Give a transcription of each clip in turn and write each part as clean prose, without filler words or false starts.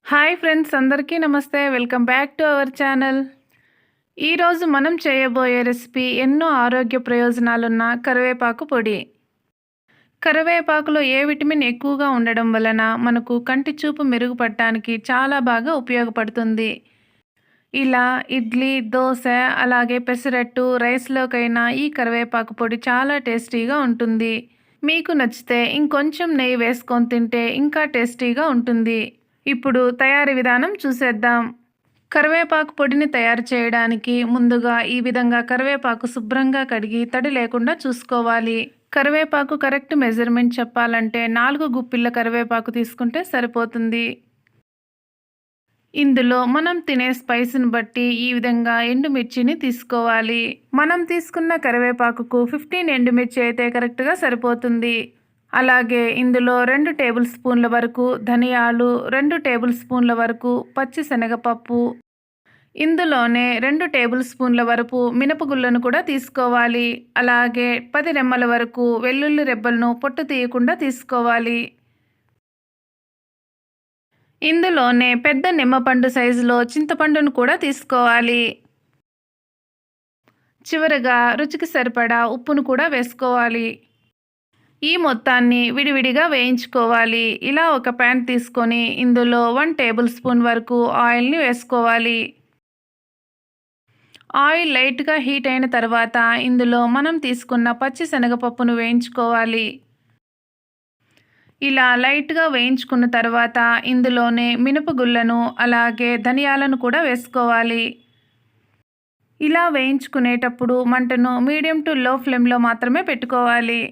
Hi friends, అందరికీ నమస్తే. Welcome back to our channel. ఈరోజు మనం చేయబోయే రెసిపీ ఎన్నో ఆరోగ్య ప్రయోజనాలున్న కరివేపాకు పొడి. కరివేపాకులో ఏ విటమిన్ ఎక్కువగా ఉండడం వలన మనకు కంటి చూపు మెరుగుపడటానికి చాలా బాగా ఉపయోగపడుతుంది. ఇలా ఇడ్లీ, దోశ, అలాగే పెసరట్టు, రైస్లోకైనా ఈ కరివేపాకు పొడి చాలా టేస్టీగా ఉంటుంది. మీకు నచ్చితే ఇంకొంచెం నెయ్యి వేసుకొని తింటే ఇంకా టేస్టీగా ఉంటుంది. ఇప్పుడు తయారీ విధానం చూసేద్దాం. కరివేపాకు పొడిని తయారు చేయడానికి ముందుగా ఈ విధంగా కరివేపాకు శుభ్రంగా కడిగి తడి లేకుండా చూసుకోవాలి. కరివేపాకు కరెక్ట్ మెజర్మెంట్ చెప్పాలంటే 4 గుప్పిళ్ళ కరివేపాకు తీసుకుంటే సరిపోతుంది. ఇందులో మనం తినే స్పైస్ని బట్టి ఈ విధంగా ఎండుమిర్చిని తీసుకోవాలి. మనం తీసుకున్న కరివేపాకుకు 15 ఎండుమిర్చి అయితే కరెక్ట్గా సరిపోతుంది. అలాగే ఇందులో 2 టేబుల్ స్పూన్ల వరకు ధనియాలు, 2 టేబుల్ స్పూన్ల వరకు పచ్చిశనగపప్పు, ఇందులోనే 2 టేబుల్ స్పూన్ల వరకు మినపగుళ్ళను కూడా తీసుకోవాలి. అలాగే 10 రెమ్మల వరకు వెల్లుల్లి రెబ్బలను పొట్టు తీయకుండా తీసుకోవాలి. ఇందులోనే పెద్ద నిమ్మపండు సైజులో చింతపండును కూడా తీసుకోవాలి. చివరగా రుచికి సరిపడా ఉప్పును కూడా వేసుకోవాలి. ఈ మొత్తాన్ని విడివిడిగా వేయించుకోవాలి. ఇలా ఒక ప్యాన్ తీసుకొని ఇందులో 1 టేబుల్ స్పూన్ వరకు ఆయిల్ని వేసుకోవాలి. ఆయిల్ లైట్గా హీట్ అయిన తర్వాత ఇందులో మనం తీసుకున్న పచ్చిశనగపప్పును వేయించుకోవాలి. ఇలా లైట్గా వేయించుకున్న తర్వాత ఇందులోనే మినపగుళ్ళను అలాగే ధనియాలను కూడా వేసుకోవాలి. ఇలా వేయించుకునేటప్పుడు మంటను మీడియం టు లో ఫ్లేమ్లో మాత్రమే పెట్టుకోవాలి.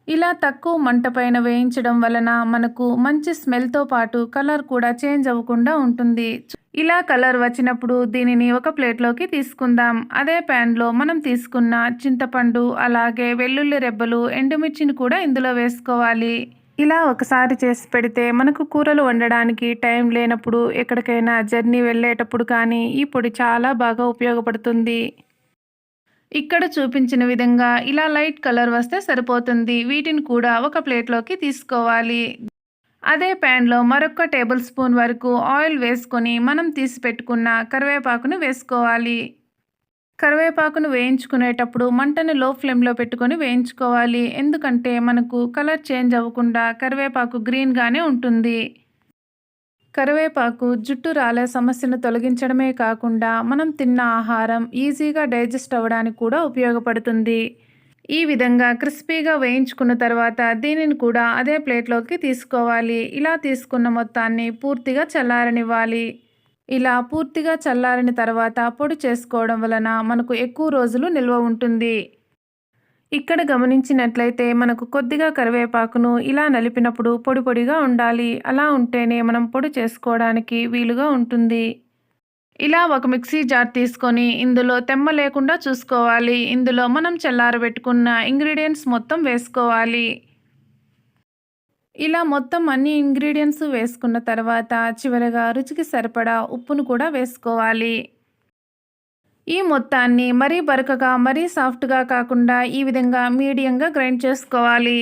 ఇలా తక్కువ మంట పైన వేయించడం వలన మనకు మంచి స్మెల్తో పాటు కలర్ కూడా చేంజ్ అవ్వకుండా ఉంటుంది. ఇలా కలర్ వచ్చినప్పుడు దీనిని ఒక ప్లేట్లోకి తీసుకుందాం. అదే ప్యాన్లో మనం తీసుకున్న చింతపండు అలాగే వెల్లుల్లి రెబ్బలు, ఎండుమిర్చిని కూడా ఇందులో వేసుకోవాలి. ఇలా ఒకసారి చేసి పెడితే మనకు కూరలు వండడానికి టైం లేనప్పుడు, ఎక్కడికైనా జర్నీ వెళ్ళేటప్పుడు కానీ ఈ పొడి చాలా బాగా ఉపయోగపడుతుంది. ఇక్కడ చూపించిన విధంగా ఇలా లైట్ కలర్ వస్తే సరిపోతుంది. వీటిని కూడా ఒక ప్లేట్లోకి తీసుకోవాలి. అదే ప్యాన్లో మరొక టేబుల్ స్పూన్ వరకు ఆయిల్ వేసుకొని మనం తీసి పెట్టుకున్న కరివేపాకును వేసుకోవాలి. కరివేపాకును వేయించుకునేటప్పుడు మంటను లో ఫ్లేమ్లో పెట్టుకొని వేయించుకోవాలి. ఎందుకంటే మనకు కలర్ చేంజ్ అవ్వకుండా కరివేపాకు గ్రీన్గానే ఉంటుంది. కరివేపాకు జుట్టు రాలే సమస్యను తొలగించడమే కాకుండా మనం తిన్న ఆహారం ఈజీగా డైజెస్ట్ అవ్వడానికి కూడా ఉపయోగపడుతుంది. ఈ విధంగా క్రిస్పీగా వేయించుకున్న తర్వాత దీనిని కూడా అదే ప్లేట్లోకి తీసుకోవాలి. ఇలా తీసుకున్న మొత్తాన్ని పూర్తిగా చల్లారనివ్వాలి. ఇలా పూర్తిగా చల్లారిన తర్వాత పొడి చేసుకోవడం వలన మనకు ఎక్కువ రోజులు నిల్వ ఉంటుంది. ఇక్కడ గమనించినట్లయితే మనకు కొద్దిగా కరివేపాకును ఇలా నలిపినప్పుడు పొడి పొడిగా ఉండాలి. అలా ఉంటేనే మనం పొడి చేసుకోవడానికి వీలుగా ఉంటుంది. ఇలా ఒక మిక్సీ జార్ తీసుకొని ఇందులో తెమ్మ లేకుండా చూసుకోవాలి. ఇందులో మనం చల్లారబెట్టుకున్న ఇంగ్రీడియంట్స్ మొత్తం వేసుకోవాలి. ఇలా మొత్తం అన్ని ఇంగ్రీడియంట్స్ వేసుకున్న తర్వాత చివరగా రుచికి సరిపడా ఉప్పును కూడా వేసుకోవాలి. ఈ మొత్తాన్ని మరీ బరకగా మరీ సాఫ్ట్గా కాకుండా ఈ విధంగా మీడియంగా గ్రైండ్ చేసుకోవాలి.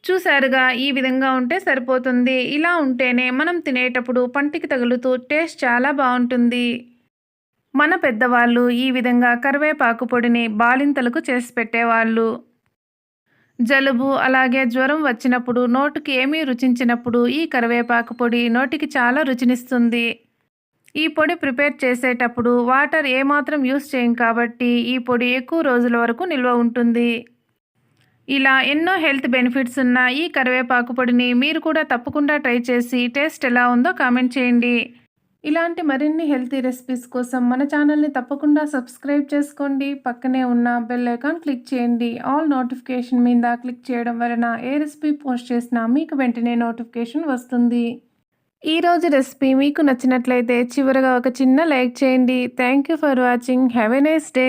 చూసారుగా, ఈ విధంగా ఉంటే సరిపోతుంది. ఇలా ఉంటేనే మనం తినేటప్పుడు పంటికి తగులుతూ టేస్ట్ చాలా బాగుంటుంది. మన పెద్దవాళ్ళు ఈ విధంగా కరివేపాకు పొడిని బాలింతలకు చేసి పెట్టేవాళ్ళు. జలుబు అలాగే జ్వరం వచ్చినప్పుడు, నోటికి ఏమీ రుచించినప్పుడు ఈ కరివేపాకు పొడి నోటికి చాలా రుచినిస్తుంది. ఈ పొడి ప్రిపేర్ చేసేటప్పుడు వాటర్ ఏమాత్రం యూస్ చేయం కాబట్టి ఈ పొడి ఎక్కువ రోజుల వరకు నిల్వ ఉంటుంది. ఇలా ఎన్నో హెల్త్ బెనిఫిట్స్ ఉన్న ఈ కరివేపాకు పొడిని మీరు కూడా తప్పకుండా ట్రై చేసి టేస్ట్ ఎలా ఉందో కామెంట్ చేయండి. ఇలాంటి మరిన్ని హెల్తీ రెసిపీస్ కోసం మన ఛానల్ని తప్పకుండా సబ్స్క్రైబ్ చేసుకోండి. పక్కనే ఉన్న బెల్ ఐకాన్ క్లిక్ చేయండి. ఆల్ నోటిఫికేషన్ మీద క్లిక్ చేయడం వలన ఏ రెసిపీ పోస్ట్ చేసినా మీకు వెంటనే నోటిఫికేషన్ వస్తుంది. ఈరోజు రెసిపీ మీకు నచ్చినట్లయితే చివరగా ఒక చిన్న లైక్ చేయండి. Thank you for watching. Have a nice day.